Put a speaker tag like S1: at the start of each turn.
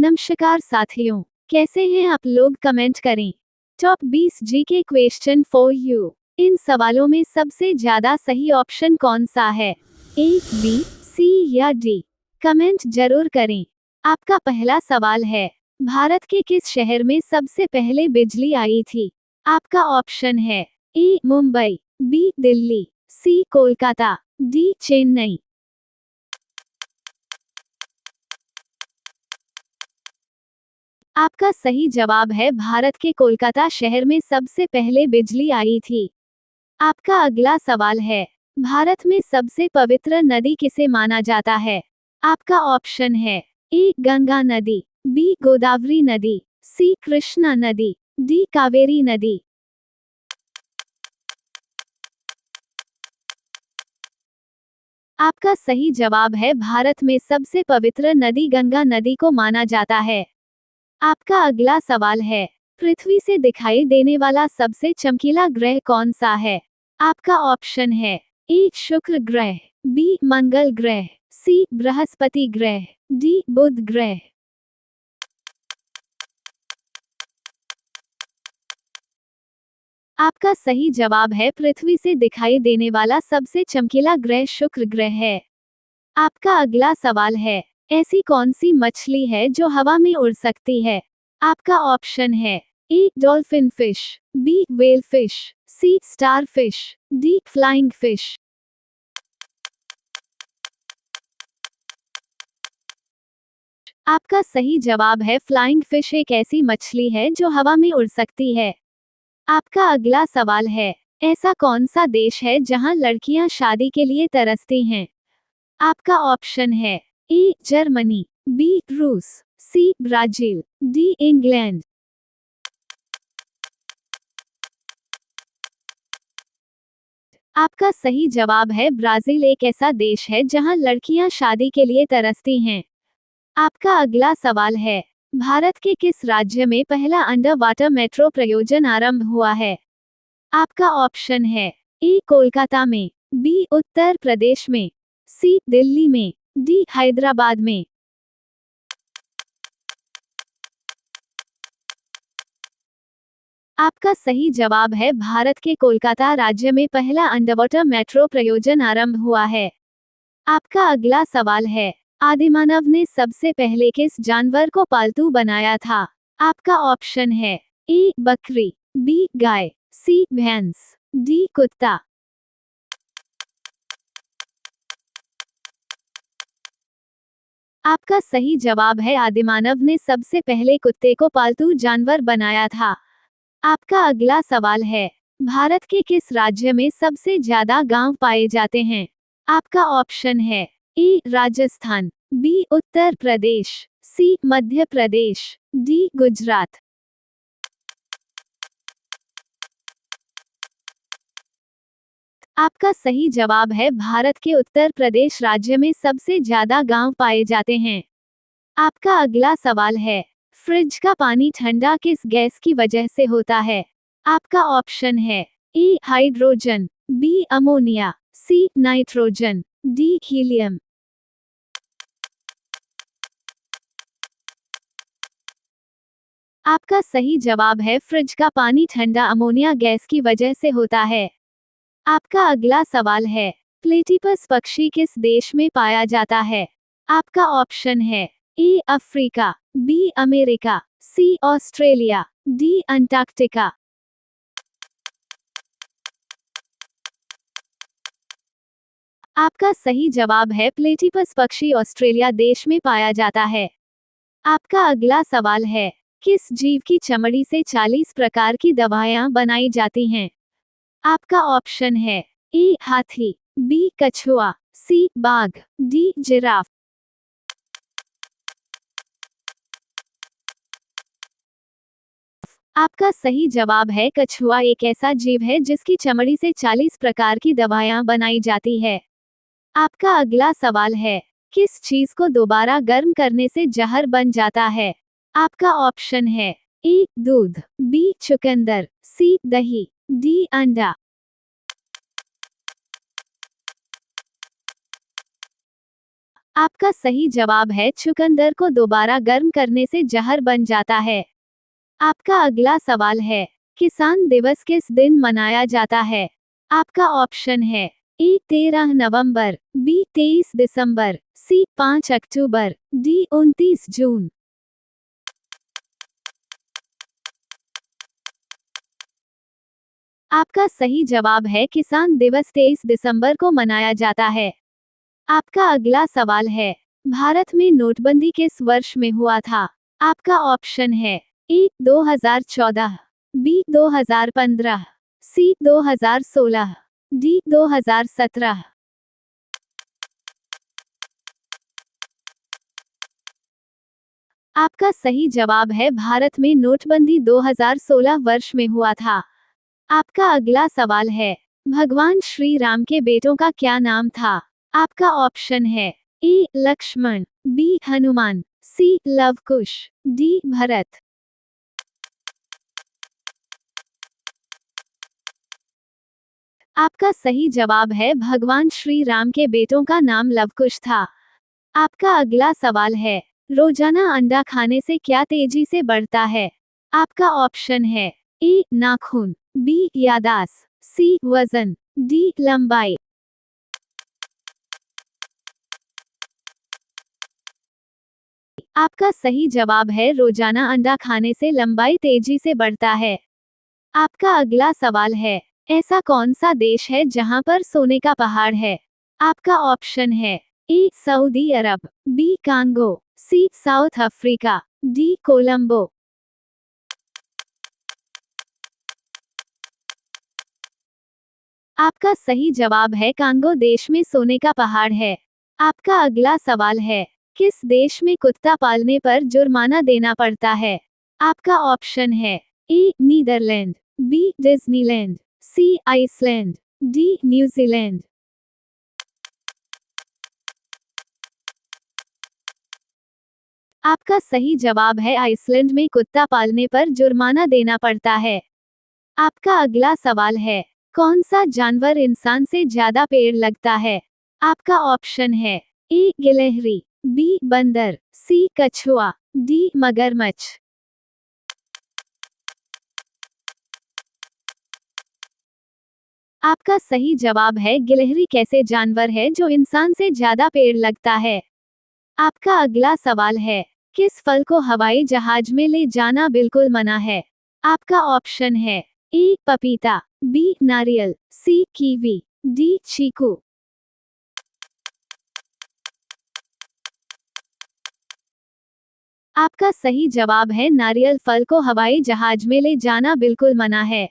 S1: नमस्कार साथियों, कैसे हैं आप लोग, कमेंट करें। Top 20 GK question for you. इन सवालों में सबसे ज्यादा सही ऑप्शन कौन सा है? ए, बी, सी या डी? कमेंट जरूर करें। आपका पहला सवाल है, भारत के किस शहर में सबसे पहले बिजली आई थी? आपका ऑप्शन है ए, मुंबई, बी, दिल्ली, सी, कोलकाता, डी, चेन्नई। आपका सही जवाब है भारत के कोलकाता शहर में सबसे पहले बिजली आई थी। आपका अगला सवाल है, भारत में सबसे पवित्र नदी किसे माना जाता है? आपका ऑप्शन है ए, गंगा नदी, बी, गोदावरी नदी, सी, कृष्णा नदी, डी, कावेरी नदी। आपका सही जवाब है भारत में सबसे पवित्र नदी गंगा नदी को माना जाता है। आपका अगला सवाल है, पृथ्वी से दिखाई देने वाला सबसे चमकीला ग्रह कौन सा है? आपका ऑप्शन है ए, शुक्र ग्रह, बी, मंगल ग्रह, सी, बृहस्पति ग्रह, डी, बुध ग्रह। आपका सही जवाब है पृथ्वी से दिखाई देने वाला सबसे चमकीला ग्रह शुक्र ग्रह है। आपका अगला सवाल है, ऐसी कौन सी मछली है जो हवा में उड़ सकती है? आपका ऑप्शन है A, dolphin fish, B, whale fish, C, star fish, D, flying fish. आपका सही जवाब है फ्लाइंग फिश एक ऐसी मछली है जो हवा में उड़ सकती है। आपका अगला सवाल है, ऐसा कौन सा देश है जहां लड़कियां शादी के लिए तरसती हैं? आपका ऑप्शन है ए, जर्मनी, बी, रूस, सी, ब्राजील, डी, इंग्लैंड। आपका सही जवाब है ब्राजील एक ऐसा देश है जहां लड़कियां शादी के लिए तरसती हैं। आपका अगला सवाल है, भारत के किस राज्य में पहला अंडर वाटर मेट्रो प्रयोजन आरंभ हुआ है? आपका ऑप्शन है ए, कोलकाता में, बी, उत्तर प्रदेश में, सी, दिल्ली में, डी, हैदराबाद में। आपका सही जवाब है भारत के कोलकाता राज्य में पहला अंडरवाटर मेट्रो प्रयोजन आरंभ हुआ है। आपका अगला सवाल है, आदिमानव ने सबसे पहले किस जानवर को पालतू बनाया था? आपका ऑप्शन है ए, बकरी, बी, गाय, सी, भैंस, डी, कुत्ता। आपका सही जवाब है आदिमानव ने सबसे पहले कुत्ते को पालतू जानवर बनाया था। आपका अगला सवाल है, भारत के किस राज्य में सबसे ज्यादा गांव पाए जाते हैं? आपका ऑप्शन है ए, राजस्थान, बी, उत्तर प्रदेश, सी, मध्य प्रदेश, डी, गुजरात। आपका सही जवाब है भारत के उत्तर प्रदेश राज्य में सबसे ज्यादा गांव पाए जाते हैं। आपका अगला सवाल है, फ्रिज का पानी ठंडा किस गैस की वजह से होता है? आपका ऑप्शन है ए, हाइड्रोजन, बी, अमोनिया, सी, नाइट्रोजन, डी, हीलियम। आपका सही जवाब है फ्रिज का पानी ठंडा अमोनिया गैस की वजह से होता है। आपका अगला सवाल है, प्लेटिपस पक्षी किस देश में पाया जाता है? आपका ऑप्शन है ए, अफ्रीका, बी, अमेरिका, सी, ऑस्ट्रेलिया, डी, अंटार्कटिका। आपका सही जवाब है प्लेटिपस पक्षी ऑस्ट्रेलिया देश में पाया जाता है। आपका अगला सवाल है, किस जीव की चमड़ी से 40 प्रकार की दवाएं बनाई जाती हैं? आपका ऑप्शन है ए, हाथी, बी, कछुआ, सी, बाघ, डी, जिराफ। आपका सही जवाब है कछुआ एक ऐसा जीव है जिसकी चमड़ी से 40 प्रकार की दवाएं बनाई जाती है। आपका अगला सवाल है, किस चीज को दोबारा गर्म करने से जहर बन जाता है? आपका ऑप्शन है ए, दूध, बी, चुकंदर, सी, दही, डी, अंडा। आपका सही जवाब है चुकंदर को दोबारा गर्म करने से जहर बन जाता है। आपका अगला सवाल है, किसान दिवस किस दिन मनाया जाता है? आपका ऑप्शन है ए 13 नवंबर, बी 23 दिसंबर, सी 5 अक्टूबर, डी 29 जून। आपका सही जवाब है किसान दिवस 23 दिसंबर को मनाया जाता है। आपका अगला सवाल है, भारत में नोटबंदी किस वर्ष में हुआ था? आपका ऑप्शन है ए 2014, बी 2015, सी 2016, डी 2017। आपका सही जवाब है भारत में नोटबंदी 2016 वर्ष में हुआ था। आपका अगला सवाल है, भगवान श्री राम के बेटों का क्या नाम था? आपका ऑप्शन है ए लक्ष्मण, बी हनुमान, सी लव कुश, डी भरत। आपका सही जवाब है भगवान श्री राम के बेटों का नाम लवकुश था। आपका अगला सवाल है, रोजाना अंडा खाने से क्या तेजी से बढ़ता है? आपका ऑप्शन है ए नाखून, बी यादाश्त, सी वजन, डी लंबाई। आपका सही जवाब है रोजाना अंडा खाने से लंबाई तेजी से बढ़ता है। आपका अगला सवाल है, ऐसा कौन सा देश है जहां पर सोने का पहाड़ है? आपका ऑप्शन है ए सऊदी अरब, बी कांगो, सी साउथ अफ्रीका, डी कोलंबो। आपका सही जवाब है कांगो देश में सोने का पहाड़ है। आपका अगला सवाल है, किस देश में कुत्ता पालने पर जुर्माना देना पड़ता है? आपका ऑप्शन है ए नीदरलैंड, बी डिज्नीलैंड, सी आइसलैंड, डी न्यूजीलैंड। आपका सही जवाब है आइसलैंड में कुत्ता पालने पर जुर्माना देना पड़ता है। आपका अगला सवाल है, कौन सा जानवर इंसान से ज्यादा पेड़ लगता है? आपका ऑप्शन है ए गिलहरी, बी बंदर, सी कछुआ, डी मगरमच्छ। आपका सही जवाब है गिलहरी कैसे जानवर है जो इंसान से ज्यादा पेड़ लगता है। आपका अगला सवाल है, किस फल को हवाई जहाज में ले जाना बिल्कुल मना है? आपका ऑप्शन है ए पपीता, बी नारियल, सी कीवी, डी चीकू। आपका सही जवाब है नारियल फल को हवाई जहाज में ले जाना बिल्कुल मना है।